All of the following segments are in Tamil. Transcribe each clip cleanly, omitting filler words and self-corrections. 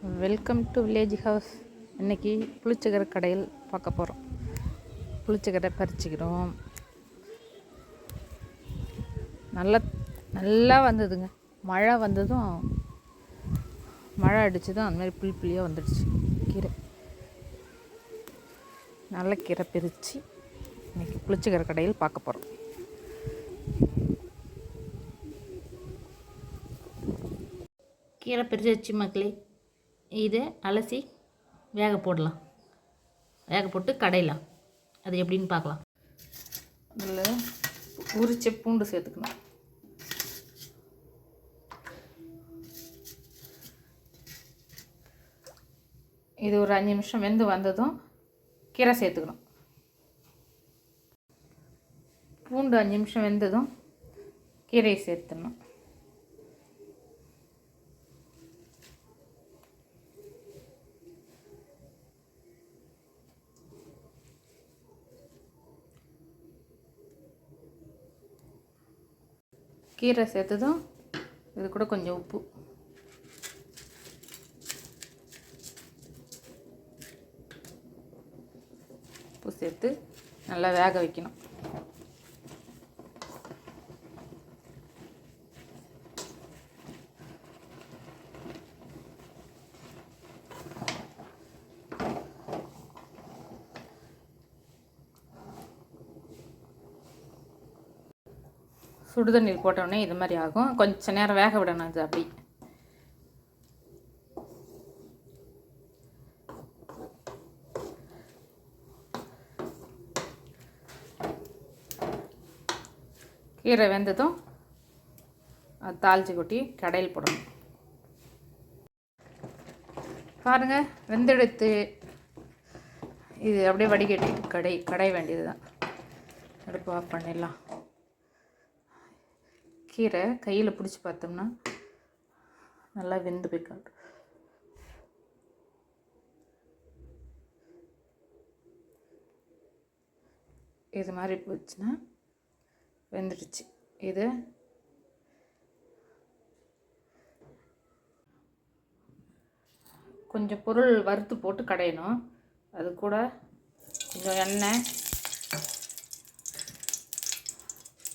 Welcome to village house. இன்றைக்கி புளிச்சக்கரை கடையில் பார்க்க போகிறோம். புளிச்சக்கரை பறிச்சுக்கிறோம். நல்லா வந்ததுங்க. மழை வந்ததும் மழை அடித்ததும் அந்தமாதிரி புளியாக வந்துடுச்சு. கீரை நல்ல கீரை பிரித்து இன்றைக்கி புளிச்சக்கரை கடையில் பார்க்க போகிறோம். கீரை பிரித்து வச்சு மக்களே, இதை அலசி வேக போடலாம். வேக போட்டு கடையலாம். அது எப்படின்னு பார்க்கலாம். இதில் உரிச்ச பூண்டு சேர்த்துக்கணும். இது ஒரு 5 நிமிஷம் வெந்து வந்ததும் கீரை சேர்த்துக்கணும். பூண்டு 5 நிமிஷம் வெந்ததும் கீரையை சேர்த்துடணும். கீரை சேர்த்ததும் இது கூட கொஞ்சம் உப்பு சேர்த்து நல்லா வேக வைக்கணும். சுடுதண்ணீர் போட்டோடனே இது மாதிரி ஆகும். கொஞ்சம் நேரம் வேக விடணும். அது அப்படி கீரை வெந்ததும் அது தாளித்து கொட்டி கடையில் போடணும். பாருங்கள், வெந்தெடுத்து இது அப்படியே வடிகட்டி கடை வேண்டியது தான். அடுப்பு ஆஃப் பண்ணிடலாம். கீரை கையில் பிடிச்சி பார்த்தோம்னா நல்லா வெந்து போய்க்காது. இது மாதிரி போச்சுன்னா வெந்துடுச்சு. இது கொஞ்சம் பொருள் வறுத்து போட்டு கடையணும். அது கூட கொஞ்சம் எண்ணெய்,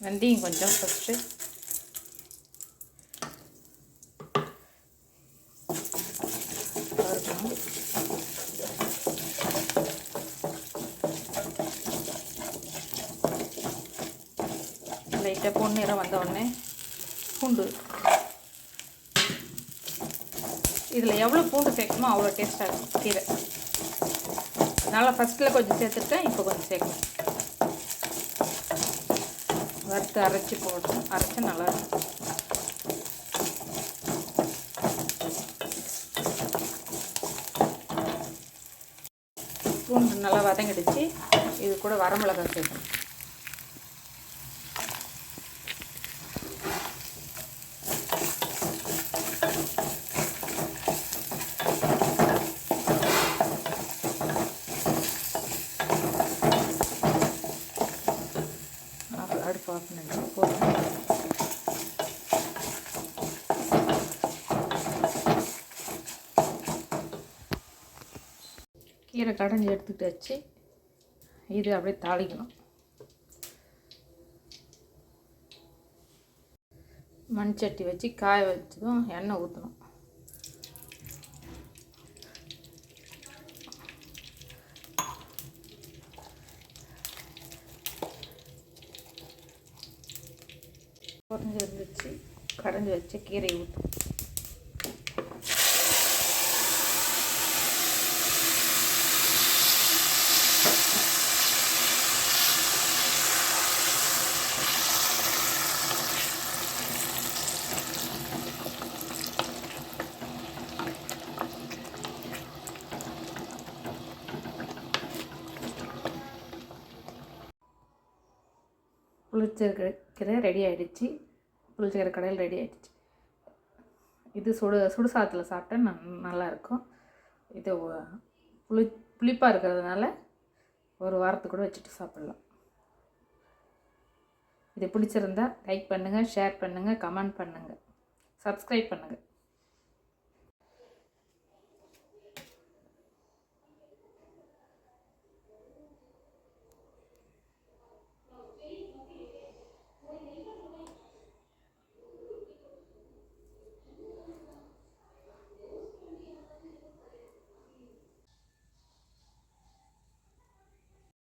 வெந்தயம் கொஞ்சம் ஃபஸ்ட்டு, லைட்டாக பொன்னிறம் வந்த உடனே பூண்டு. இதில் எவ்வளோ பூண்டு சேர்க்கணுமோ அவ்வளோ டேஸ்ட்டாக இருக்கும் கீரை. அதனால் ஃபஸ்ட்டில் கொஞ்சம் சேர்த்துருக்கேன், இப்போ கொஞ்சம் சேர்க்கணும். வறுத்து அரைச்சி போடணும். அரைச்சா நல்லாயிருக்கும். பூண்டு நல்லா வதங்கிடுச்சு. இது கூட வரமிளகாய் சேர்க்கணும். அடுப்பு ஆஃப் பண்ணி போதும். கீரை கடைஞ்சி எடுத்துக்கிட்டு வச்சு இது அப்படியே தாளிக்கணும். மண் சட்டி வச்சு காய வச்சதும் எண்ணெய் ஊற்றணும். குறைஞ்சி வந்துச்சு. கடைஞ்சி வச்சு கீரை ஊற்றும். புளிச்சக்கரை ரெடி ஆகிடுச்சு. புளிச்சக்கரை கடையில் ரெடி ஆகிடுச்சு. இது சுடு சாதத்தில் சாப்பிட்டா நல்லாயிருக்கும். இது புளிப்பாக இருக்கிறதுனால ஒரு வாரத்துக்கு கூட வச்சுட்டு சாப்பிட்லாம். இது பிடிச்சிருந்தா லைக் பண்ணுங்கள், ஷேர் பண்ணுங்கள், கமெண்ட் பண்ணுங்கள், சப்ஸ்கிரைப் பண்ணுங்கள்.